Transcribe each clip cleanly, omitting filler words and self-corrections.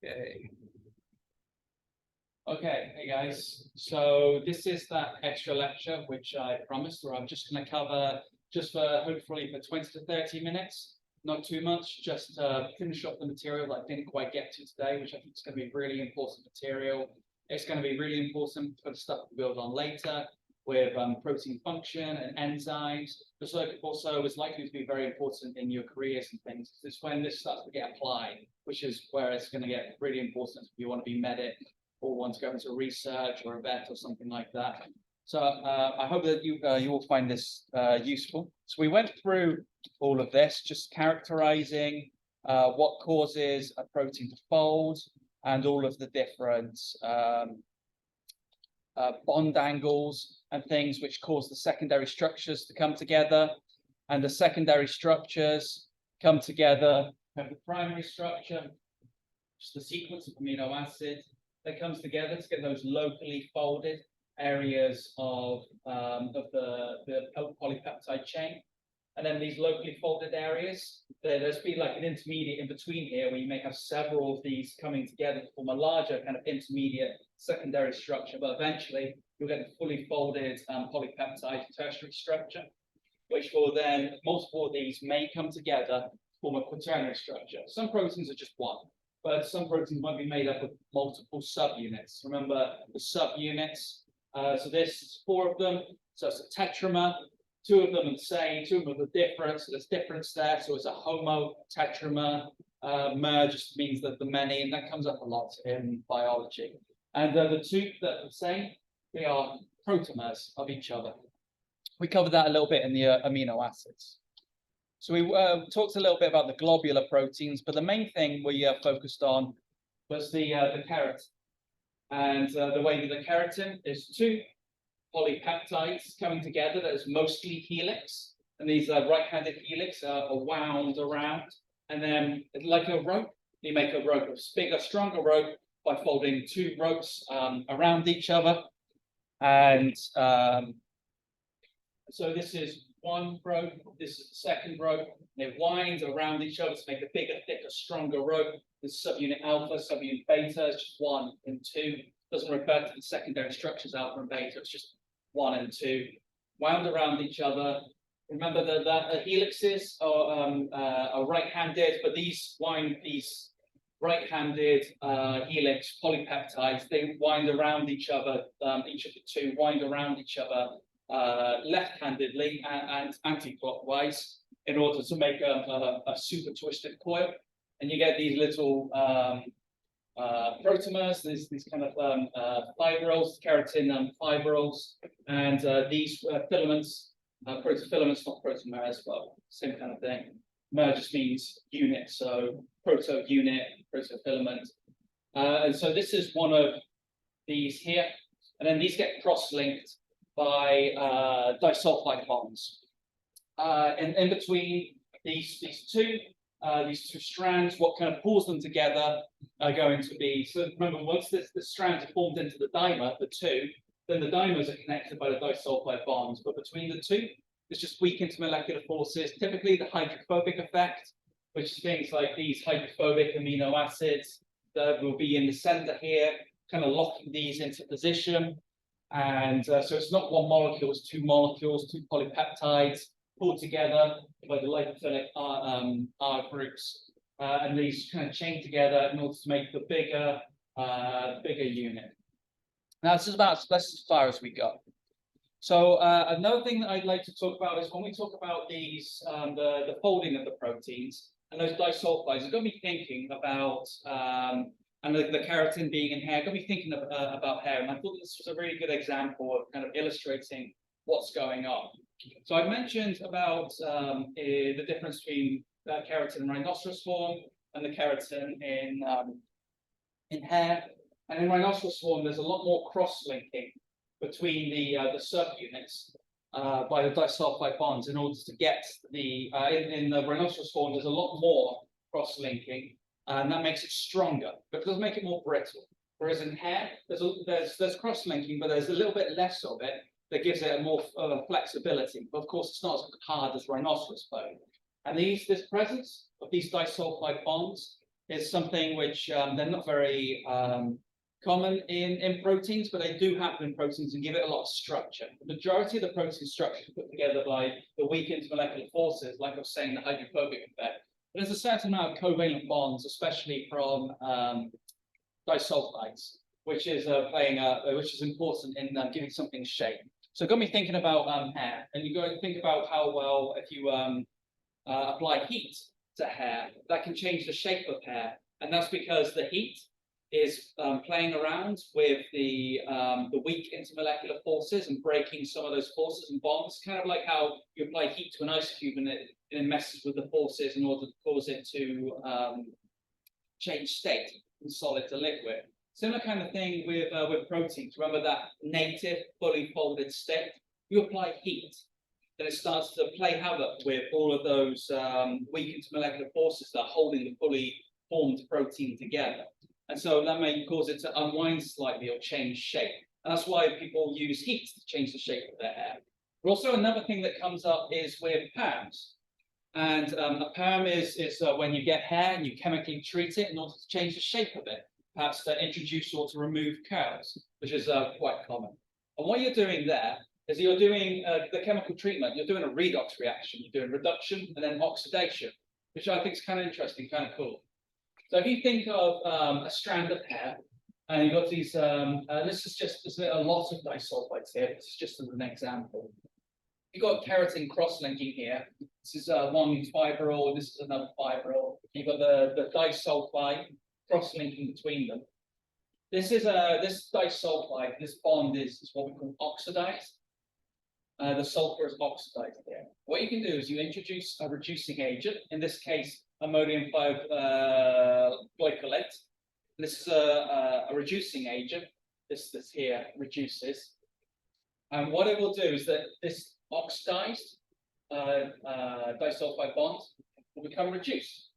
Okay. Okay, hey guys. So this is that extra lecture which I promised, where I'm just going to cover just for hopefully for 20 to 30 minutes, not too much, just to finish up the material that I didn't quite get to today, which I think is going to be really important material. It's going to be really important for the stuff we build on later with protein function and enzymes. But also is likely to be very important in your careers and things. It's when this starts to get applied, which is where it's going to get really important if you want to be medic or want to go into research or a vet or something like that. So I hope that you will find this useful. So we went through all of this, just characterizing what causes a protein to fold and all of the different bond angles and things which cause the secondary structures to come together. And the secondary structures come together. We have the primary structure, just the sequence of amino acid that comes together to get those locally folded areas of the polypeptide chain. And then these locally folded areas, there's been like an intermediate in between here where you may have several of these coming together to form a larger kind of intermediate secondary structure, but eventually you'll get the fully folded polypeptide tertiary structure, which will then, multiple of these may come together to form a quaternary structure. Some proteins are just one, but some proteins might be made up of multiple subunits. Remember the subunits? So this is 4 of them. So it's a tetramer. 2 of them are the same, 2 of them are different. So there's difference there. So it's a homotetramer. Mer just means that the many, and that comes up a lot in biology. And the 2 that are the same, they are protomers of each other. We covered that a little bit in the amino acids. So we talked a little bit about the globular proteins, but the main thing we focused on was the keratin. And the way that the keratin is 2 polypeptides coming together that is mostly helix. And these right-handed helix are wound around. And then, like a rope, you make a rope, a bigger, stronger rope by folding 2 ropes around each other. And so this is one rope, this is the second rope. They wind around each other to make a bigger, thicker, stronger rope. This subunit alpha, subunit beta is just 1 and 2. Doesn't refer to the secondary structures alpha and beta, it's just 1 and 2. Wound around each other. Remember that the helixes are right-handed, but these right-handed helix polypeptides, they wind around each other, each of the 2 wind around each other left-handedly and anti-clockwise in order to make a super twisted coil. And you get these little protomers, these kind of fibrils, keratin fibrils, and these filaments, protofilaments, not protomers, but same kind of thing. Mer just means unit, so proto-unit, protofilament. And so this is one of these here, and then these get cross-linked by disulfide bonds. And in between these two strands, what kind of pulls them together are going to be, so remember, once the strands are formed into the dimer, the 2, then the dimers are connected by the disulfide bonds. But between the 2, it's just weak intermolecular forces, typically the hydrophobic effect, which is things like these hydrophobic amino acids that will be in the center here, kind of locking these into position. And so it's not one molecule, it's 2 molecules, 2 polypeptides pulled together by the lipophilic R groups. And these kind of chain together in order to make the bigger unit. Now, this is about as far as we go. So another thing that I'd like to talk about is when we talk about these, the folding of the proteins and those disulfides, you've got to be thinking about and the keratin being in hair, got me thinking about hair, and I thought this was a really good example of kind of illustrating what's going on. So I mentioned about the difference between keratin in rhinoceros horn and the keratin in hair. And in rhinoceros horn, there's a lot more cross-linking between the subunits by the disulfide bonds in order to get the in the rhinoceros horn. There's a lot more cross-linking. And that makes it stronger, but it doesn't make it more brittle. Whereas in hair, there's cross-linking, but there's a little bit less of it that gives it a more flexibility. But of course, it's not as hard as rhinoceros bone. And this presence of these disulfide bonds is something which they're not very common in proteins, but they do happen in proteins and give it a lot of structure. The majority of the protein structure is put together by the weak intermolecular forces, like I was saying, the hydrophobic effect. But there's a certain amount of covalent bonds, especially from disulfides, which is which is important in giving something shape. So it got me thinking about hair, and you got to think about how well if you apply heat to hair, that can change the shape of hair, and that's because the heat is playing around with the weak intermolecular forces and breaking some of those forces and bonds, kind of like how you apply heat to an ice cube and it messes with the forces in order to cause it to change state from solid to liquid. Similar kind of thing with proteins. Remember that native fully folded state? You apply heat, then it starts to play havoc with all of those weak intermolecular forces that are holding the fully formed protein together. And so that may cause it to unwind slightly or change shape. And that's why people use heat to change the shape of their hair. But also another thing that comes up is with perms. And a perm is when you get hair and you chemically treat it in order to change the shape of it, perhaps to introduce or to remove curls, which is quite common. And what you're doing there is you're doing the chemical treatment, you're doing a redox reaction, you're doing reduction and then oxidation, which I think is kind of interesting, kind of cool. So if you think of a strand of hair, and you've got these, this is just, there's a lot of disulfides here, this is just as an example. You've got keratin cross-linking here. This is one fibril, this is another fibril. You've got the disulfide cross-linking between them. This is this disulfide, this bond is what we call oxidized. The sulfur is oxidized here. What you can do is you introduce a reducing agent, in this case, ammonium glycolate. This is a reducing agent. This here reduces. And what it will do is that this oxidized disulfide bond will become reduced.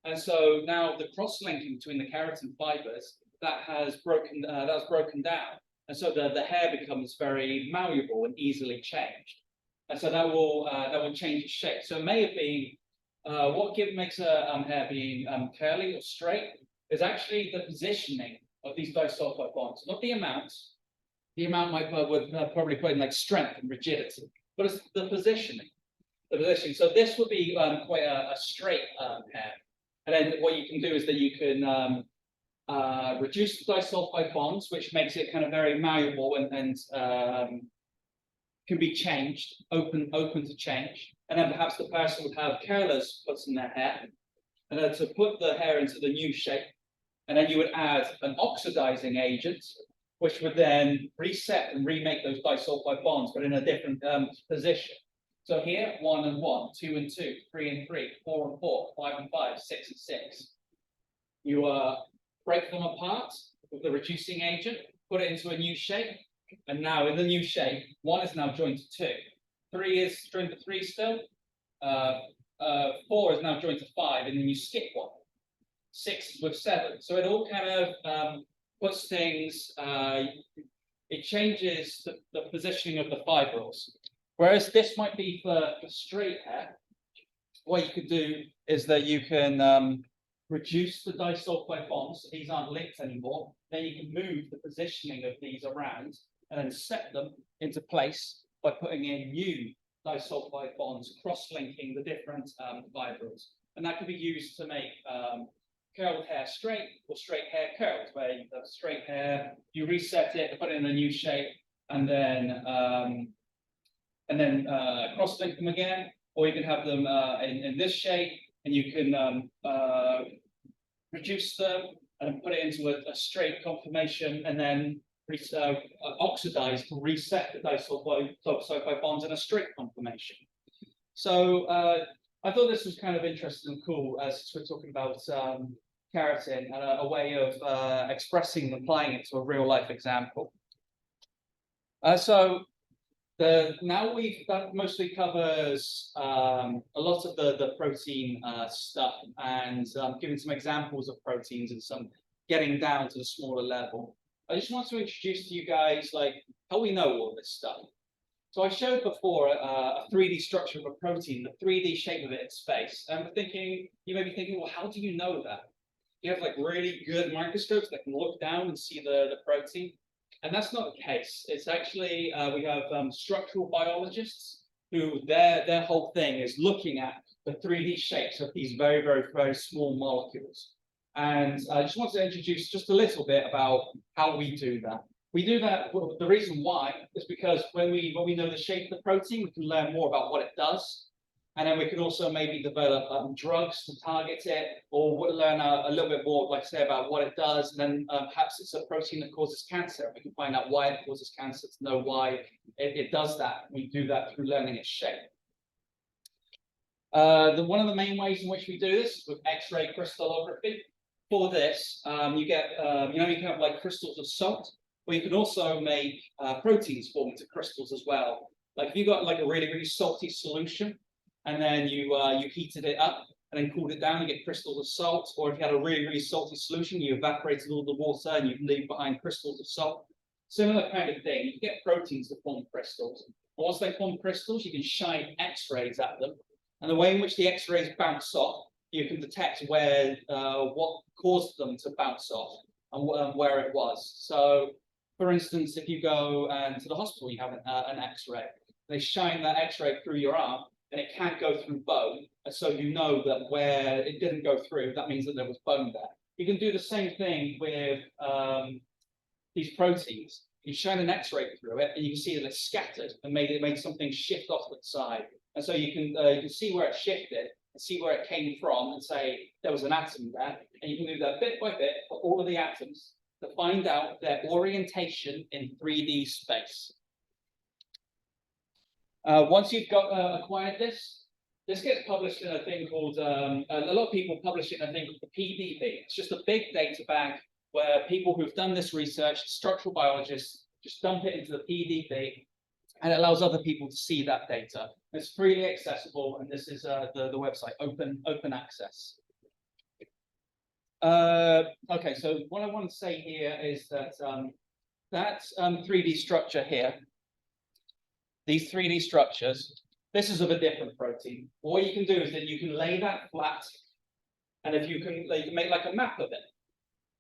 And so now the cross-linking between the keratin fibers that has broken down. And so the hair becomes very malleable and easily changed. And so that will change its shape. So it may have been what makes a hair being curly or straight is actually the positioning of these disulfide bonds, not the amount. The amount would probably put in like strength and rigidity, but it's the positioning. The positioning. So this would be quite a straight hair. And then what you can do is that you can reduce the disulfide bonds, which makes it kind of very malleable and can be changed, open to change. And then perhaps the person would have curlers put in their hair, and then to put the hair into the new shape. And then you would add an oxidizing agent, which would then reset and remake those disulfide bonds, but in a different position. So here, 1 and 1, 2 and 2, 3 and 3, 4 and 4, 5 and 5, 6 and 6. You break them apart with the reducing agent, put it into a new shape, and now in the new shape, 1 is now joined to 2. 3 is joined to 3 still. 4 is now joined to 5, and then you skip 1. 6 with 7. So it all kind of puts things, it changes the positioning of the fibrils. Whereas this might be for straight hair, what you could do is that you can reduce the disulfide bonds, so these aren't linked anymore. Then you can move the positioning of these around and then set them into place by putting in new disulfide bonds, cross-linking the different fibrils. And that can be used to make curled hair straight or straight hair curled, where you have straight hair, you reset it, put it in a new shape, and then cross-link them again, or you can have them in this shape, and you can reduce them and put it into a straight conformation, and then oxidize to reset the disulfide bonds in a straight conformation. So I thought this was kind of interesting and cool as we're talking about keratin and a way of expressing and applying it to a real life example. Now that mostly covers a lot of the protein stuff, and giving some examples of proteins and some getting down to the smaller level. I just want to introduce to you guys like how we know all this stuff. So I showed before a 3D structure of a protein, the 3D shape of it in space. And we're thinking, you may be thinking, well, how do you know that? You have like really good microscopes that can look down and see the protein. And that's not the case. It's actually, we have structural biologists who their whole thing is looking at the 3D shapes of these very, very, very small molecules. And I just want to introduce just a little bit about how we do that. We do that, well, the reason why is because when we know the shape of the protein, we can learn more about what it does. And then we can also maybe develop drugs to target it, or learn a little bit more, like I say, about what it does. And then perhaps it's a protein that causes cancer. We can find out why it causes cancer, to know why it does that. We do that through learning its shape. One of the main ways in which we do this is with X-ray crystallography. For this, you get, you can have like crystals of salt. Or you can also make proteins form into crystals as well. Like if you got like a really, really salty solution, and then you heated it up and then cooled it down, you get crystals of salt. Or if you had a really, really salty solution, you evaporated all the water and you leave behind crystals of salt. Similar kind of thing. You get proteins to form crystals. And once they form crystals, you can shine X-rays at them. And the way in which the X-rays bounce off, you can detect where what caused them to bounce off and where it was. So, for instance, if you go to the hospital, you have an X-ray. They shine that X-ray through your arm, and it can't go through bone. And so you know that where it didn't go through, that means that there was bone there. You can do the same thing with these proteins. You shine an X-ray through it, and you can see that it's scattered and made something shift off to the side. And so you can see where it shifted and see where it came from, and say there was an atom there. And you can do that bit by bit for all of the atoms to find out their orientation in 3D space. Once you've acquired this, this gets published in a thing called, a lot of people publish it in a thing called the PDB. It's just a big data bank where people who've done this research, structural biologists, just dump it into the PDB, and it allows other people to see that data. It's freely accessible, and this is the website, open access. Okay, so what I want to say here is that that 3D structure here, these 3D structures, this is of a different protein. What you can do is that you can lay that flat, and if you can make like a map of it.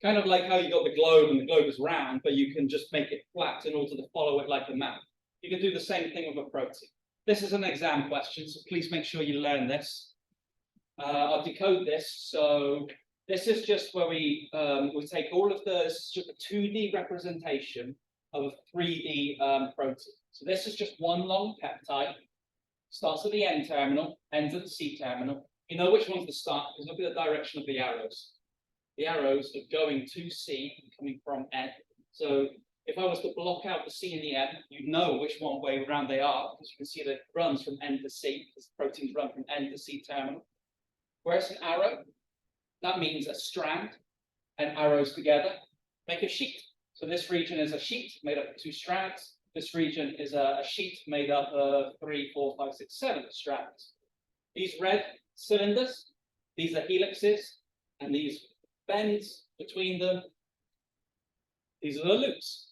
Kind of like how you got the globe and the globe is round, but you can just make it flat in order to follow it like a map. You can do the same thing with a protein. This is an exam question, so please make sure you learn this. I'll decode this. So this is just where we take all of the 2D representation of a 3D protein. So this is just one long peptide. Starts at the N terminal, ends at the C terminal. You know which one's the start because look at the direction of the arrows. The arrows are going to C and coming from N. So if I was to block out the C and the N, you'd know which one way around they are, because you can see that it runs from N to C, because proteins run from N to C terminal. Whereas an arrow, that means a strand, and arrows together make a sheet. So this region is a sheet made up of 2 strands. This region is a sheet made up of 3, 4, 5, 6, 7 strands. These red cylinders, these are helixes, and these bends between them, these are the loops.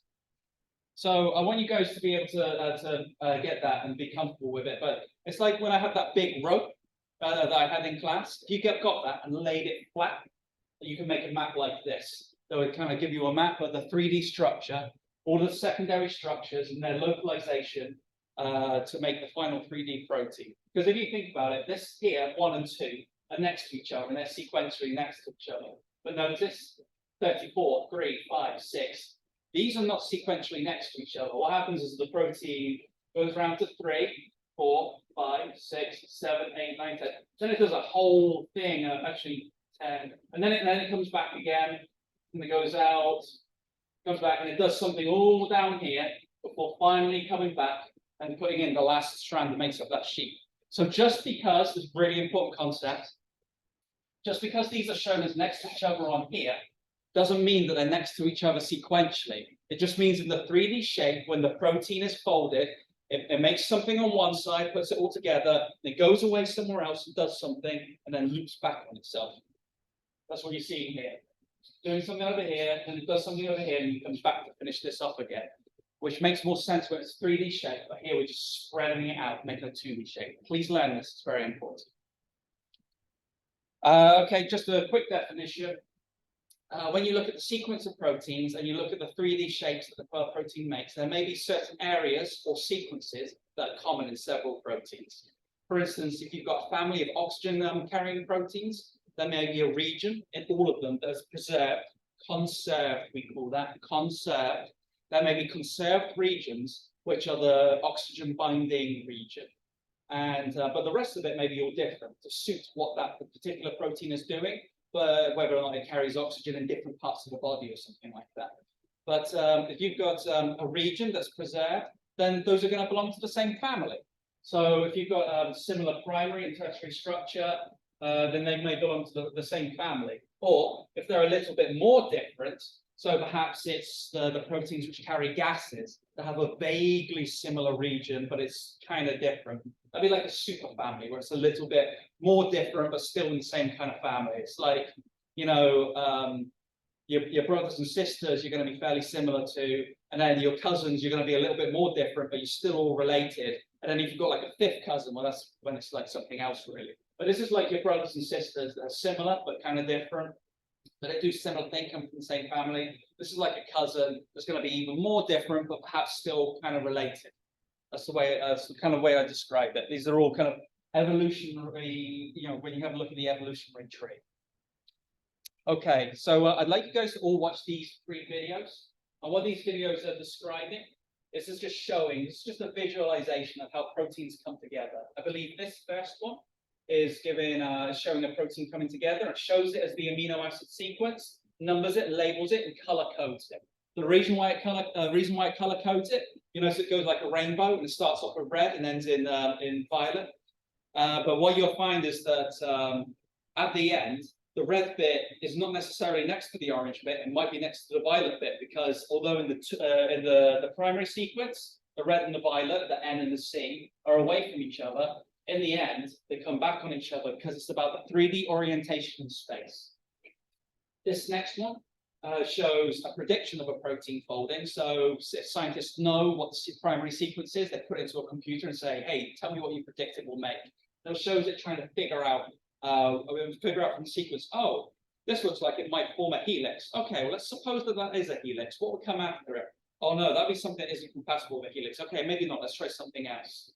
So I want you guys to be able to get that and be comfortable with it. But it's like when I had that big rope that I had in class. If you got that and laid it flat, you can make a map like this. So it kind of give you a map of the 3D structure, all the secondary structures and their localization to make the final 3D protein. Because if you think about it, this here, 1 and 2, are next to each other and they're sequentially next to each other. But notice 34, 3, 5, 6. These are not sequentially next to each other. What happens is the protein goes around to 3, 4, 5, 6, 7, 8, 9, 10. Then it does a whole thing, actually 10. And then it comes back again, and it goes out, comes back, and it does something all down here before finally coming back and putting in the last strand that makes up that sheet. So just because, this is a really important concept, just because these are shown as next to each other on here, doesn't mean that they're next to each other sequentially. It just means in the 3D shape, when the protein is folded, it makes something on one side, puts it all together, it goes away somewhere else and does something, and then loops back on itself. That's what you're seeing here. Doing something over here, and it does something over here, and it comes back to finish this off again. which makes more sense when it's 3D shape, but here we're just spreading it out, making a 2D shape. Please learn this, it's very important. Okay, just a quick definition. When you look at the sequence of proteins and you look at the 3D shapes that the protein makes, there may be certain areas or sequences that are common in several proteins. For instance, if you've got a family of oxygen carrying proteins, there may be a region in all of them that's preserved, conserved, we call that, conserved. There may be conserved regions, which are the oxygen binding region. And but the rest of it may be all different to suit what that particular protein is doing, but whether or not it carries oxygen in different parts of the body or something like that. But if you've got a region that's preserved, then those are going to belong to the same family. So if you've got similar primary and tertiary structure, then they may belong to the same family. Or if they're a little bit more different, so perhaps it's the proteins which carry gases that have a vaguely similar region, but it's kind of different. That'd be like a superfamily where it's a little bit more different, but still in the same kind of family. It's like, you know, your brothers and sisters you're going to be fairly similar to, and then your cousins you're going to be a little bit more different, but you're still all related. And then if you've got like a fifth cousin, well, that's when it's like something else really. But this is like your brothers and sisters that are similar, but kind of different. But they do similar things, come from the same family. This is like a cousin that's going to be even more different, but perhaps still kind of related. That's the way, that's the kind of way I describe it. These are all kind of evolutionary, you know, when you have a look at the evolutionary tree. Okay, so I'd like you guys to all watch these 3 videos. And what these videos are describing is just showing, it's just a visualization of how proteins come together. I believe this first one is giving, showing a protein coming together. It shows it as the amino acid sequence, numbers it, labels it, and color codes it. The reason why it color codes it, you know, so it goes like a rainbow and it starts off with red and ends in violet. But what you'll find is that at the end, the red bit is not necessarily next to the orange bit. It might be next to the violet bit, because although in the primary sequence, the red and the violet, the N and the C, are away from each other, in the end, they come back on each other because it's about the 3D orientation in space. This next one shows a prediction of a protein folding. So if scientists know what the primary sequence is, they put it into a computer and say, hey, tell me what you predict it will make. That shows it trying to figure out from the sequence, oh, this looks like it might form a helix. Okay, well, let's suppose that that is a helix. What would come after it? Oh, no, that'd be something that isn't compatible with a helix. Okay, maybe not. Let's try something else.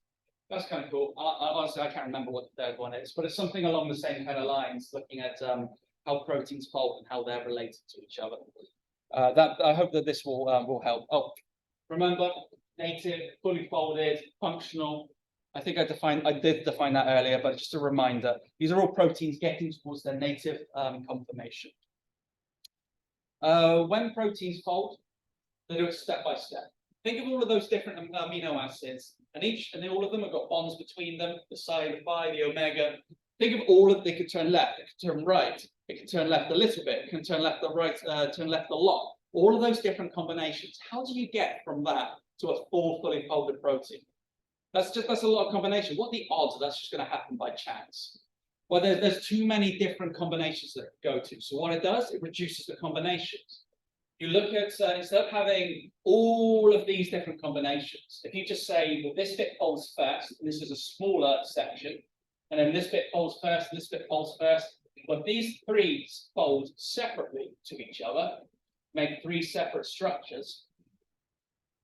That's kind of cool. Honestly, I can't remember what the third one is, but it's something along the same kind of lines, looking at how proteins fold and how they're related to each other. I hope that this will help. Oh, remember, native, fully folded, functional. I think I did define that earlier, but just a reminder. These are all proteins getting towards their native conformation. When proteins fold, they do it step by step. Think of all of those different amino acids, and all of them have got bonds between them, the psi, the phi, the omega. Think of all of, they could turn left, it could turn right, it can turn left a little bit, it can turn left or right, turn left a lot. All of those different combinations. How do you get from that to a full, fully folded protein? That's a lot of combination. What are the odds that's just going to happen by chance? Well, there's too many different combinations that it go to. So what it does, it reduces the combinations. You look at, instead of having all of these different combinations, if you just say, well, this bit folds first, and this is a smaller section, and then this bit folds first, and this bit folds first, but these 3 fold separately to each other, make 3 separate structures,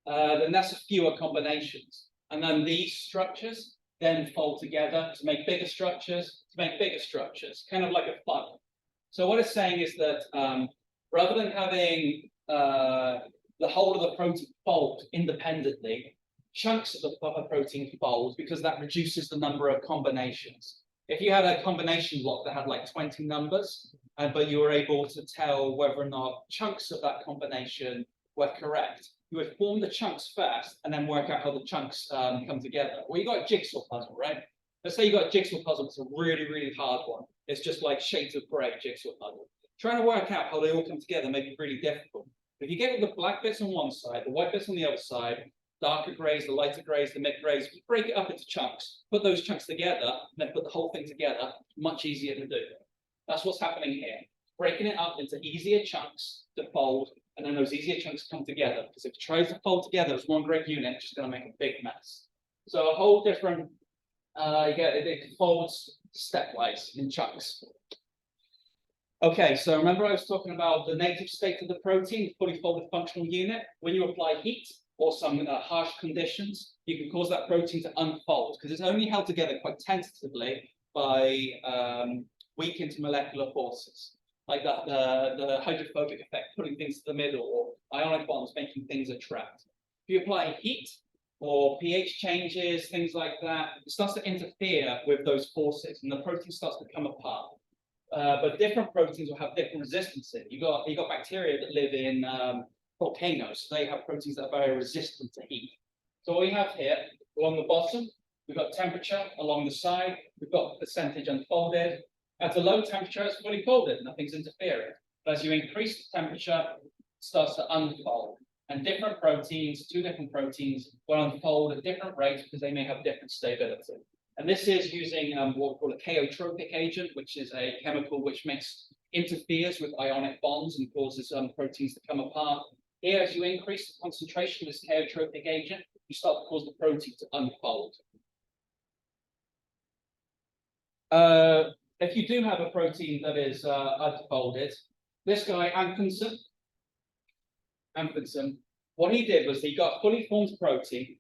then that's fewer combinations. And then these structures then fold together to make bigger structures, kind of like a funnel. So what it's saying is that rather than having the whole of the protein fold independently, chunks of the protein fold, because that reduces the number of combinations. If you had a combination block that had like 20 numbers, but you were able to tell whether or not chunks of that combination were correct, you would form the chunks first and then work out how the chunks come together. Well, you got a jigsaw puzzle, right? Let's say you got a jigsaw puzzle, it's a really, really hard one. It's just like shades of grey jigsaw puzzle. Trying to work out how they all come together may be really difficult. If you get the black bits on one side, the white bits on the other side, darker greys, the lighter greys, the mid greys, break it up into chunks, put those chunks together, and then put the whole thing together, much easier to do. That's what's happening here. Breaking it up into easier chunks to fold and then those easier chunks come together. Because if it tries to fold together as one great unit, it's just going to make a big mess. So a whole different, it folds stepwise in chunks. Okay, so remember I was talking about the native state of the protein, the fully folded functional unit. When you apply heat or some harsh conditions, you can cause that protein to unfold because it's only held together quite tentatively by weak intermolecular forces, like that the hydrophobic effect, putting things to the middle, or ionic bonds making things attract. If you apply heat or pH changes, things like that, it starts to interfere with those forces, and the protein starts to come apart. But different proteins will have different resistances. You got bacteria that live in volcanoes. So they have proteins that are very resistant to heat. So what we have here along the bottom, we've got temperature. Along the side, we've got percentage unfolded. At a low temperature, it's fully folded, nothing's interfering. But as you increase the temperature, it starts to unfold. And different proteins, two different proteins, will unfold at different rates because they may have different stability. And this is using what we call a chaotropic agent, which is a chemical which interferes with ionic bonds and causes proteins to come apart. Here, as you increase the concentration of this chaotropic agent, you start to cause the protein to unfold. If you do have a protein that is unfolded, this guy, Amundsen, what he did was he got a fully formed protein,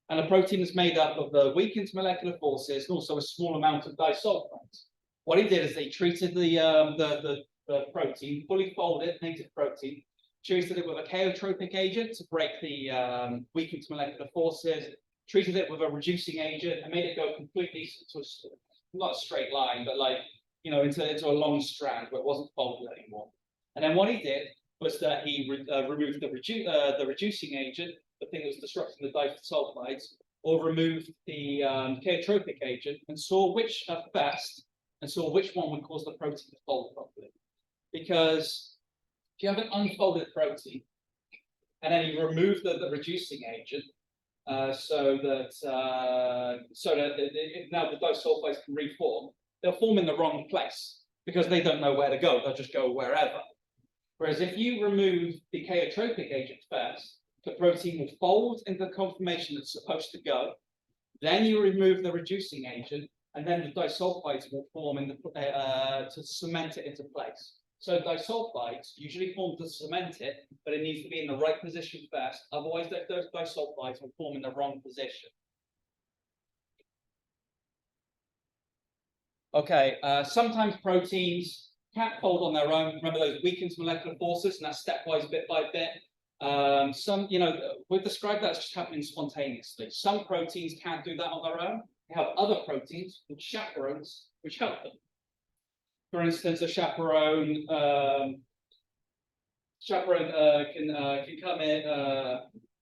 and a protein is made up of the weak intermolecular forces and also a small amount of disulfides. What he did is they treated the protein, fully folded native protein, treated it with a chaotropic agent to break the weak intermolecular forces, treated it with a reducing agent, and made it go completely to not a straight line, but like, into a long strand where it wasn't folded anymore. And then what he did was that he removed the reducing agent, the thing that was disrupting the disulfides, or removed the chaotropic agent, and saw which one would cause the protein to fold properly. Because if you have an unfolded protein, and then you remove the reducing agent, so that now the disulfides can reform, they'll form in the wrong place because they don't know where to go. They'll just go wherever. Whereas if you remove the chaotropic agent first, the protein will fold into the conformation that's supposed to go. Then you remove the reducing agent, and then the disulfides will form to cement it into place. So disulfides usually form to cement it, but it needs to be in the right position first. Otherwise, those disulfides will form in the wrong position. Okay, sometimes proteins can't fold on their own. Remember those weak intermolecular forces, and that's stepwise, bit by bit. We've described that as just happening spontaneously. Some proteins can't do that on their own. They have other proteins, called chaperones, which help them. For instance, a chaperone can come in.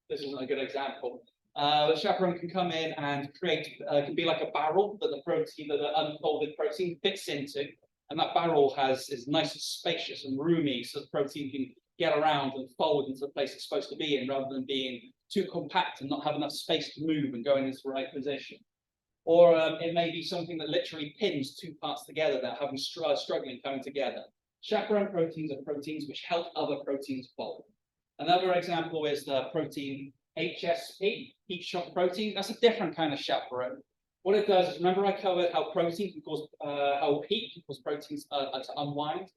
This isn't a good example. The chaperone can come in and can be like a barrel that the unfolded protein fits into, and that barrel is nice and spacious and roomy, so the protein can get around and fold into the place it's supposed to be in, rather than being too compact and not have enough space to move and go into the right position. Or it may be something that literally pins two parts together that are struggling coming together. Chaperone proteins are proteins which help other proteins fold. Another example is the protein HSP, heat shock protein. That's a different kind of chaperone. What it does is, remember I covered how how heat can cause proteins to unwind.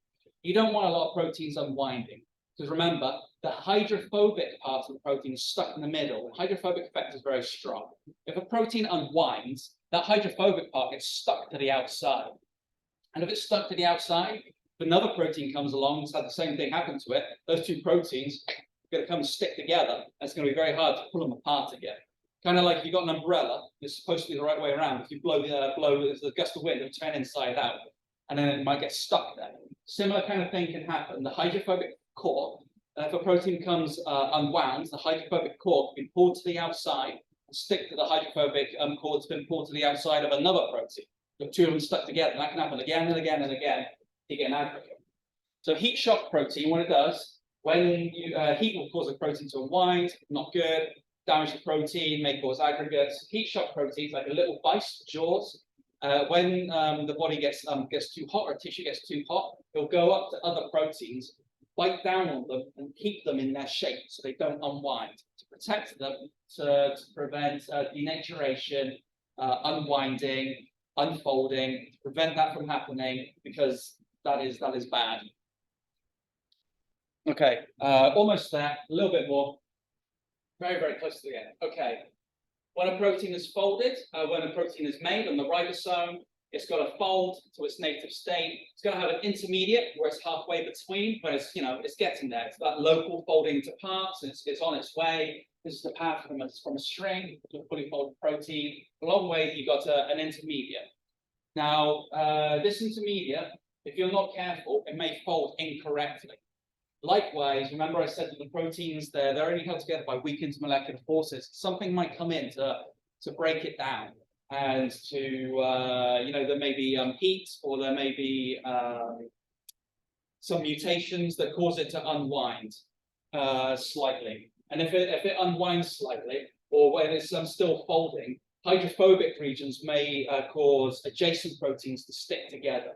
You don't want a lot of proteins unwinding, because remember, the hydrophobic part of the protein is stuck in the middle. The hydrophobic effect is very strong. If a protein unwinds, that hydrophobic part gets stuck to the outside. And if it's stuck to the outside, if another protein comes along and had the same thing happen to it, those two proteins are going to come and stick together. And it's going to be very hard to pull them apart again. Kind of like if you've got an umbrella, it's supposed to be the right way around. If you blow there's a gust of wind, it'll turn inside out, and then it might get stuck there. Similar kind of thing can happen. The hydrophobic core, if a protein comes unwound, the hydrophobic core can be pulled to the outside and stick to the hydrophobic core that's been pulled to the outside of another protein. The two of them stuck together. That can happen again and again and again. You get an aggregate. So heat shock protein, what it does, when heat will cause a protein to unwind, not good. Damage the protein, may cause aggregates. Heat shock proteins, like a little vice, jaws. When the body gets too hot, or tissue gets too hot, it'll go up to other proteins bite down on them and keep them in their shape so they don't unwind, to protect them, to prevent denaturation, unwinding, unfolding, to prevent that from happening, because that is bad. Okay, almost there, a little bit more. Very, very close to the end. Okay, when a protein is folded, when a protein is made on the ribosome, it's got to fold to its native state. It's going to have an intermediate where it's halfway between, but it's, you know, it's getting there. It's that local folding into parts, and it's on its way. This is the path from a string to a fully folded protein. Along the way, you've got an intermediate. Now, this intermediate, if you're not careful, it may fold incorrectly. Likewise, remember I said that the proteins, they're only held together by weak intermolecular forces. Something might come in to break it down, and to, you know, there may be heat, or there may be some mutations that cause it to unwind slightly. And if it unwinds slightly, or when it's still folding, hydrophobic regions may cause adjacent proteins to stick together.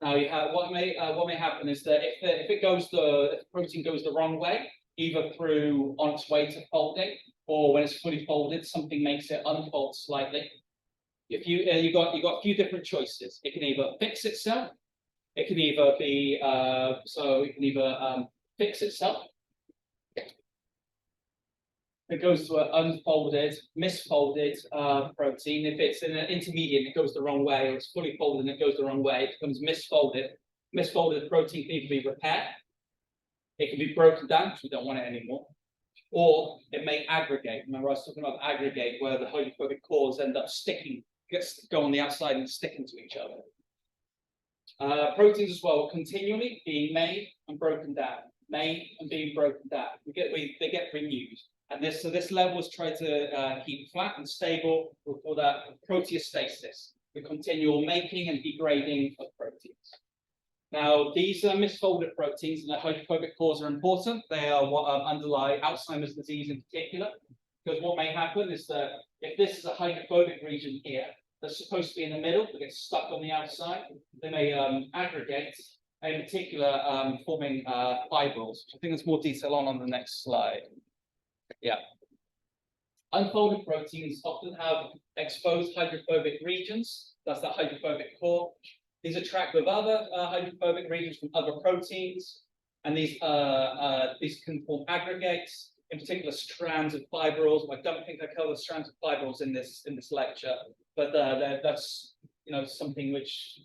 Now, you have what may happen is that if the protein goes the wrong way, either through on its way to folding, or when it's fully folded, something makes it unfold slightly. If you've got a few different choices. It can either fix itself. It can either be fix itself. It goes to an unfolded, misfolded protein. If it's in an intermediate, it goes the wrong way, or it's fully folded and it goes the wrong way, it becomes misfolded. Misfolded protein can either be repaired, it can be broken down because we don't want it anymore, or it may aggregate. Remember, I was talking about aggregate, where the hydrophobic cores end up go on the outside and sticking to each other. Proteins as well, continually being made and broken down, made and being broken down. They get renewed. And this level is tried to keep flat and stable. We'll call that proteostasis, the continual making and degrading of proteins. Now, these misfolded proteins and their hydrophobic cores are important. They are what underlie Alzheimer's disease in particular, because what may happen is that if this is a hydrophobic region here, that's supposed to be in the middle, that gets stuck on the outside, they may aggregate, in particular forming fibrils, which I think there's more detail on the next slide. Yeah. Unfolded proteins often have exposed hydrophobic regions. That's the hydrophobic core. These attract with other hydrophobic regions from other proteins, and these can form aggregates, in particular strands of fibrils. I don't think I covered strands of fibrils in this lecture, but that's, you know, something which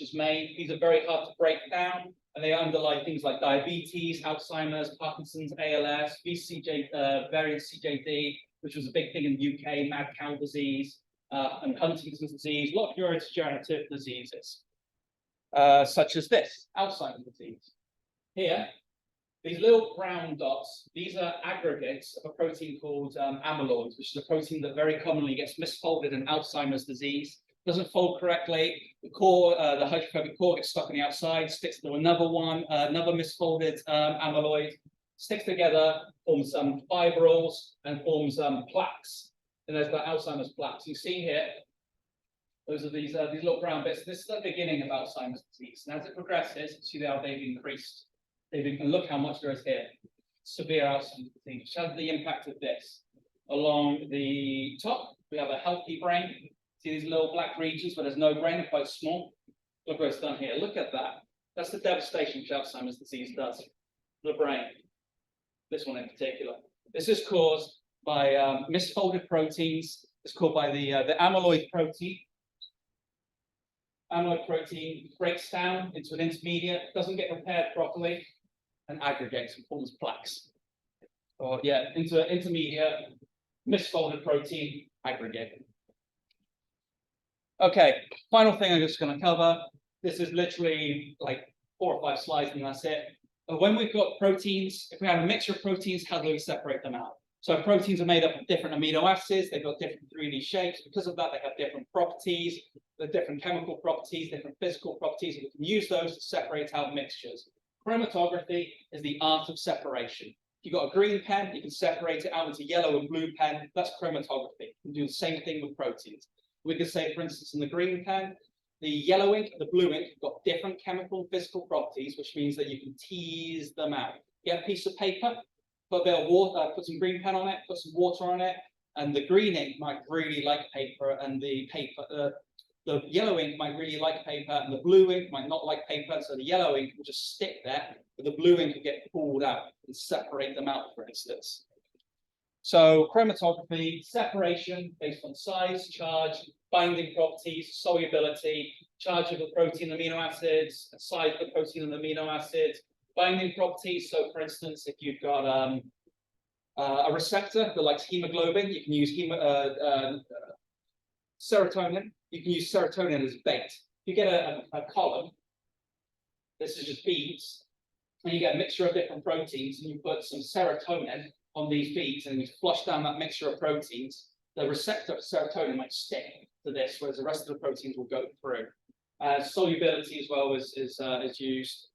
is made. These are very hard to break down, and they underlie things like diabetes, Alzheimer's, Parkinson's, ALS, variant CJD, which was a big thing in the UK, mad cow disease, and Huntington's disease, a lot of neurodegenerative diseases, such as this, Alzheimer's disease. Here, these little brown dots, these are aggregates of a protein called amyloid, which is a protein that very commonly gets misfolded in Alzheimer's disease. Doesn't fold correctly. The core, the hydrophobic core gets stuck on the outside, sticks to another one, another misfolded amyloid, sticks together, forms some fibrils, and forms plaques. And there's the Alzheimer's plaques. You see here, those are these little brown bits. This is the beginning of Alzheimer's disease. And as it progresses, you see how they've increased. And look how much there is here. Severe Alzheimer's disease, which has the impact of this. Along the top, we have a healthy brain. See these little black regions where there's no brain, they're quite small. Look what it's done here. Look at that. That's the devastation which Alzheimer's disease does. The brain. This one in particular. This is caused by misfolded proteins. It's caused by the amyloid protein. Amyloid protein breaks down into an intermediate, doesn't get repaired properly, and aggregates and forms plaques. Or yeah, into an intermediate, misfolded protein, aggregate. Okay, final thing I'm just going to cover. This is literally like 4 or 5 slides, and that's it. But when we've got proteins, if we have a mixture of proteins, how do we separate them out? So proteins are made up of different amino acids. They've got different 3D shapes. Because of that, they have different properties, the different chemical properties, different physical properties, and we can use those to separate out mixtures. Chromatography is the art of separation. If you've got a green pen, you can separate it out into yellow and blue pen. That's chromatography. You can do the same thing with proteins. We could say, for instance, in the green pen, The yellow ink and the blue ink have got different chemical and physical properties, which means that you can tease them out. Get a piece of paper, put a bit of water, put some green pen on it, put some water on it, and the green ink might really like paper, and the yellow ink might really like paper, and the blue ink might not like paper, so the yellow ink will just stick there, but the blue ink will get pulled out and separate them out, for instance. So chromatography, separation based on size, charge, binding properties, solubility, charge of the protein amino acids, size of the protein and amino acids, binding properties. So for instance, if you've got a receptor that likes hemoglobin, you can use serotonin. You can use serotonin as bait. If you get a column, this is just beads, and you get a mixture of different proteins, and you put some serotonin on these beads, and you flush down that mixture of proteins, the receptor for serotonin might stick to this, whereas the rest of the proteins will go through. Solubility as well is used.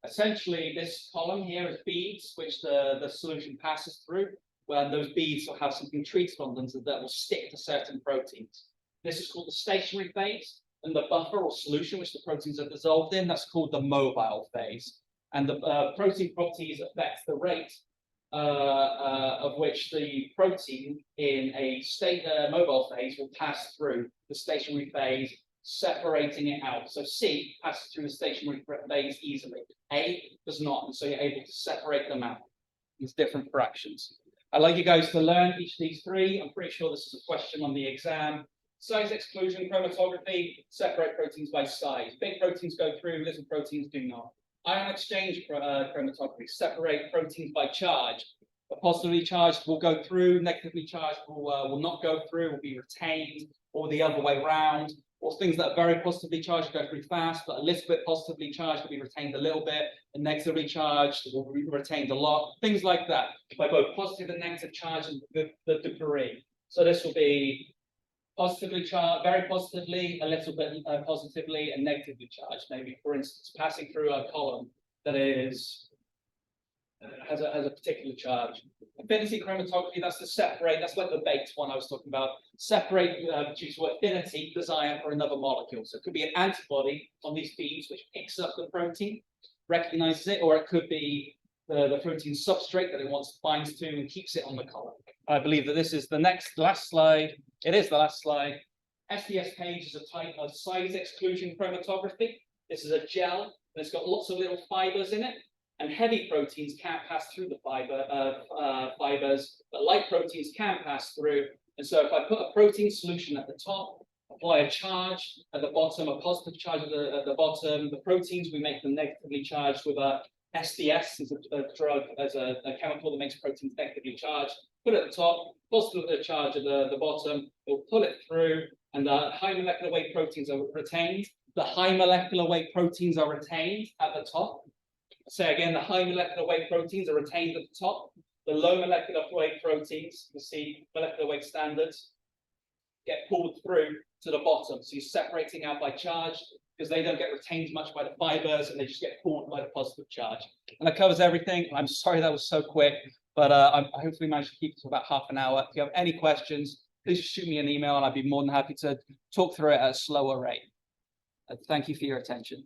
Essentially, this column here is beads, which the solution passes through, where those beads will have something treated on them that will stick to certain proteins. This is called the stationary phase, and the buffer or solution, which the proteins are dissolved in, that's called the mobile phase. And the protein properties affect the rate of which the protein in a mobile phase will pass through the stationary phase, separating it out. So C passes through the stationary phase easily. A does not, and so you're able to separate them out. These different fractions. I'd like you guys to learn each of these three. I'm pretty sure this is a question on the exam. Size exclusion chromatography, separate proteins by size. Big proteins go through, little proteins do not. Ion exchange chromatography, separate proteins by charge. Positively charged will go through, negatively charged will not go through, will be retained, or the other way around. Or things that are very positively charged go through fast, but a little bit positively charged will be retained a little bit, and negatively charged will be retained a lot. Things like that, by both positive and negative charge and the degree. So this will be positively charged, very positively, a little bit positively, and negatively charged. Maybe, for instance, passing through a column that is has a particular charge. Affinity chromatography, that's to separate, that's like the bait one I was talking about. Separate due to affinity, desire for another molecule. So it could be an antibody on these beads which picks up the protein, recognizes it, or it could be the protein substrate that it wants to bind to and keeps it on the column. I believe that this is the last slide. It is the last slide. SDS page is a type of size exclusion chromatography. This is a gel, and it's got lots of little fibers in it. And heavy proteins can't pass through the fibers, but light proteins can pass through. And so if I put a protein solution at the top, apply a charge at the bottom, a positive charge at the bottom, the proteins, we make them negatively charged with a SDS, is a drug, as a chemical that makes proteins negatively charged. Put it at the top, positive charge at the bottom, it'll pull it through, and the high molecular weight proteins are retained. The high molecular weight proteins are retained at the top. Say again, the high molecular weight proteins are retained at the top. The low molecular weight proteins, you see molecular weight standards, get pulled through to the bottom. So you're separating out by charge because they don't get retained much by the fibers and they just get pulled by the positive charge. And that covers everything. I'm sorry that was so quick, but I hopefully managed to keep it to about half an hour. If you have any questions, please shoot me an email and I'd be more than happy to talk through it at a slower rate. Thank you for your attention.